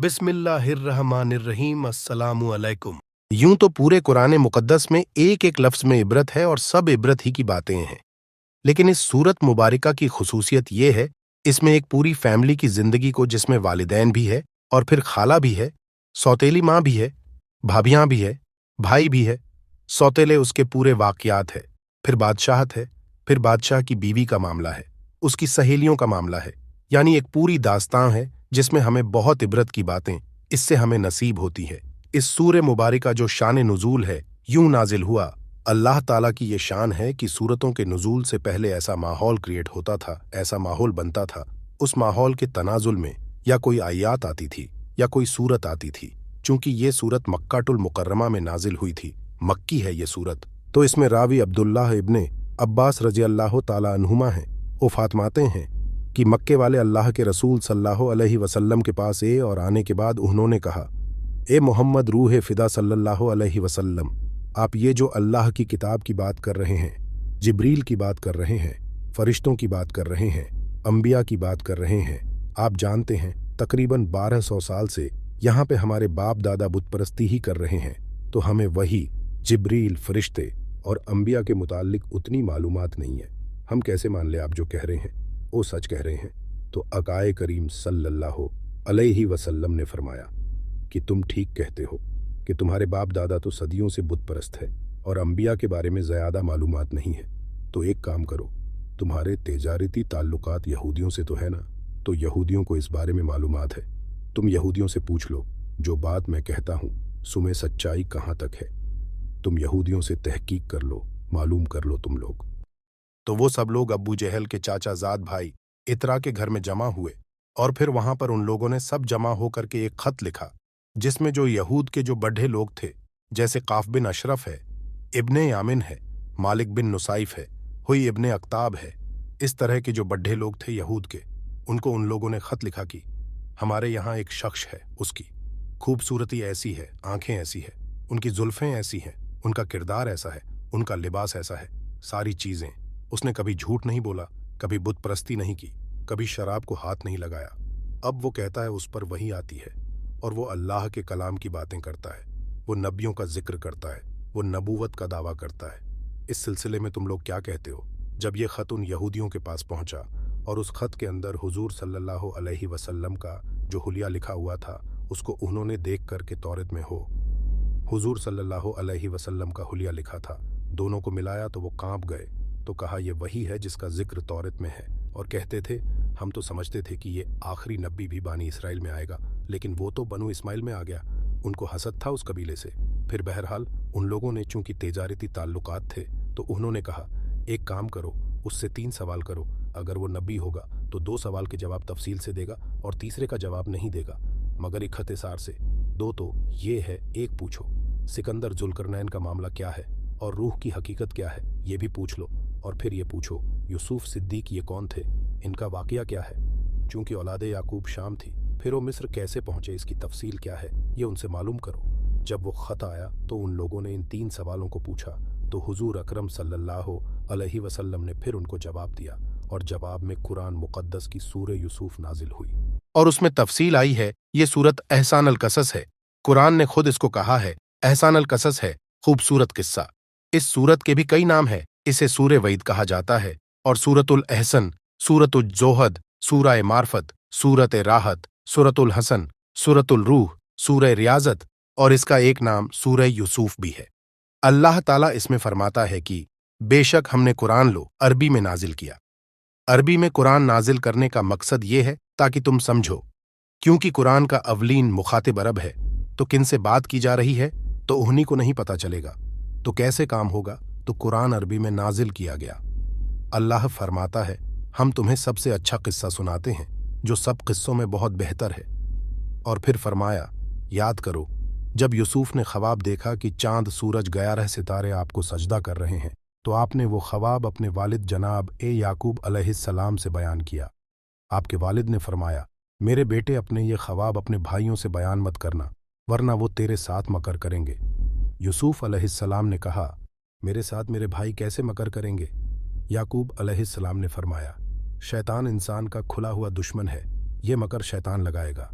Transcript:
बिस्मिल्लाहिर्रहमानिर्रहीम अस्सलामु अलैकुम। यूं तो पूरे कुरान मुकद्दस में एक एक लफ्ज में इबरत है और सब इबरत ही की बातें हैं, लेकिन इस सूरत मुबारका की खुसूसियत ये है, इसमें एक पूरी फैमिली की जिंदगी को, जिसमें वालिदैन भी है और फिर खाला भी है, सौतेली माँ भी है, भाभियाँ भी है, भाई भी है, सौतेले उसके पूरे वाकयात है, फिर बादशाहत है, फिर बादशाह की बीवी का मामला है, उसकी सहेलियों का मामला है, यानी एक पूरी दास्तां है जिसमें हमें बहुत इबरत की बातें इससे हमें नसीब होती है। इस सूरे मुबारका जो शान नुज़ूल है, यूं नाजिल हुआ। अल्लाह ताला की ये शान है कि सूरतों के नुज़ूल से पहले ऐसा माहौल क्रिएट होता था, ऐसा माहौल बनता था, उस माहौल के तनाजुल में या कोई आयत आती थी या कोई सूरत आती थी। चूंकि ये सूरत मक्कातुल मुकर्रमा में नाजिल हुई थी, मक्की है ये सूरत, तो इसमें रावी अब्दुल्लाह इब्ने अब्बास रज़ी अल्लाह ताला अन्हुमा हैं। वो फातमाते हैं कि मक्के वाले अल्लाह के रसूल सल्लल्लाहु अलैहि वसल्लम के पास और आने के बाद उन्होंने कहा, ए मोहम्मद रूह फिदा सल्लल्लाहु अलैहि वसल्लम, आप ये जो अल्लाह की किताब की बात कर रहे हैं, जिब्रील की बात कर रहे हैं, फरिश्तों की बात कर रहे हैं, अंबिया की बात कर रहे हैं, आप जानते हैं तकरीबन 1200 साल से यहाँ पे हमारे बाप दादा बुत परस्ती ही कर रहे हैं, तो हमें वही जिब्रील, फरिश्ते और अंबिया के मुताल्लिक उतनी मालूमात नहीं है। हम कैसे मान ले आप जो कह रहे हैं वो सच कह रहे हैं। तो अकाए करीम सल्लल्लाहु अलैहि वसल्लम ने फरमाया कि तुम ठीक कहते हो कि तुम्हारे बाप दादा तो सदियों से बुत परस्त है और अंबिया के बारे में ज़्यादा मालूमात नहीं है। तो एक काम करो, तुम्हारे तिजारती ताल्लुकात यहूदियों से तो है ना, तो यहूदियों को इस बारे में मालूमात है। तुम यहूदियों से पूछ लो जो बात मैं कहता हूँ सुमे सच्चाई कहाँ तक है। तुम यहूदियों से तहकीक कर लो, मालूम कर लो तुम लोग। तो वो सब लोग अब्बू जहल के चाचा जाद भाई इतरा के घर में जमा हुए और फिर वहां पर उन लोगों ने सब जमा होकर के एक खत लिखा, जिसमें जो यहूद के जो बड़े लोग थे, जैसे काफ बिन अशरफ है, इब्ने यामिन है, मालिक बिन नुसाइफ है, हुई इब्ने अक्ताब है, इस तरह के जो बड़े लोग थे यहूद के, उनको उन लोगों ने खत लिखा कि हमारे यहाँ एक शख्स है, उसकी खूबसूरती ऐसी है, आंखें ऐसी है, उनकी जुल्फें ऐसी हैं, उनका किरदार ऐसा है, उनका लिबास ऐसा है, सारी चीजें। उसने कभी झूठ नहीं बोला, कभी बुत परस्ती नहीं की, कभी शराब को हाथ नहीं लगाया। अब वो कहता है उस पर वही आती है और वो अल्लाह के कलाम की बातें करता है, वो नबियों का जिक्र करता है, वो नबूवत का दावा करता है। इस सिलसिले में तुम लोग क्या कहते हो? जब ये खत उन यहूदियों के पास पहुंचा और उस खत के अंदर हुजूर सल्लल्लाहु अलैहि वसल्लम का जो हुलिया लिखा हुआ था, उसको उन्होंने देख कर के तौरात में हुजूर सल्लल्लाहु अलैहि वसल्लम का हुलिया लिखा था, दोनों को मिलाया तो वो कांप गए। तो कहा यह वही है जिसका जिक्र तौरात में है, और कहते थे हम तो समझते थे कि ये आखिरी नबी भी बानी इसराइल में आएगा, लेकिन वो तो बनु इस्माइल में आ गया। उनको हसद था उस कबीले से। फिर बहरहाल उन लोगों ने चूंकि तिजारती ताल्लुकात थे, तो उन्होंने कहा एक काम करो, उससे 3 सवाल करो, अगर वो नबी होगा तो 2 सवाल के जवाब तफसील से देगा और तीसरे का जवाब नहीं देगा, मगर इख्तिसार से 2 तो ये है। एक पूछो सिकंदर जुल्करनैन का मामला क्या है और रूह की हकीकत क्या है, ये भी पूछ लो, और फिर ये पूछो यूसुफ सिद्दीक ये कौन थे, इनका वाकया क्या है, चूंकि औलादे याकूब शाम थी, फिर वो मिस्र कैसे पहुंचे, इसकी तफसील क्या है, ये उनसे मालूम करो। जब वो खत आया तो उन लोगों ने इन 3 सवालों को पूछा, तो हुजूर अकरम सल्लल्लाहु अलैहि वसल्लम ने फिर उनको जवाब दिया, और जवाब में कुरान मुकद्दस की सूरह यूसुफ नाजिल हुई और उसमें तफसील आई है। ये सूरत एहसान अल कसस है। कुरान ने खुद इसको कहा है एहसान अल कसस है, खूबसूरत किस्सा। इस सूरत के भी कई नाम है। इसे सूरे वईद कहा जाता है और सूरतुल एहसन, सूरतुल जोहद, सूरह मार्फत, सूरत राहत, सूरतुल हसन, सूरतुल रूह, सूरह रियाजत, और इसका एक नाम सूरह यूसुफ भी है। अल्लाह ताला इसमें फरमाता है कि बेशक हमने कुरान लो अरबी में नाजिल किया। अरबी में कुरान नाजिल करने का मकसद ये है ताकि तुम समझो, क्योंकि कुरान का अवलीन मुखातिब अरब है, तो किनसे बात की जा रही है तो उन्हीं को नहीं पता चलेगा, तो कैसे काम होगा। तो कुरान अरबी में नाजिल किया गया। अल्लाह फरमाता है हम तुम्हें सबसे अच्छा किस्सा सुनाते हैं जो सब किस्सों में बहुत बेहतर है। और फिर फरमाया याद करो जब यूसुफ ने ख्वाब देखा कि चांद, सूरज, ग्यारह सितारे आपको सजदा कर रहे हैं, तो आपने वो ख्वाब अपने वालिद जनाब याकूब अलैहिस्सलाम से बयान किया। आपके वालिद ने फरमाया मेरे बेटे अपने ये ख्वाब अपने भाइयों से बयान मत करना, वरना वो तेरे साथ मकर करेंगे। यूसुफ अलैहिस्सलाम ने कहा मेरे साथ मेरे भाई कैसे मकर करेंगे? याकूब अलैहिस्सलाम ने फरमाया शैतान इंसान का खुला हुआ दुश्मन है, ये मकर शैतान लगाएगा।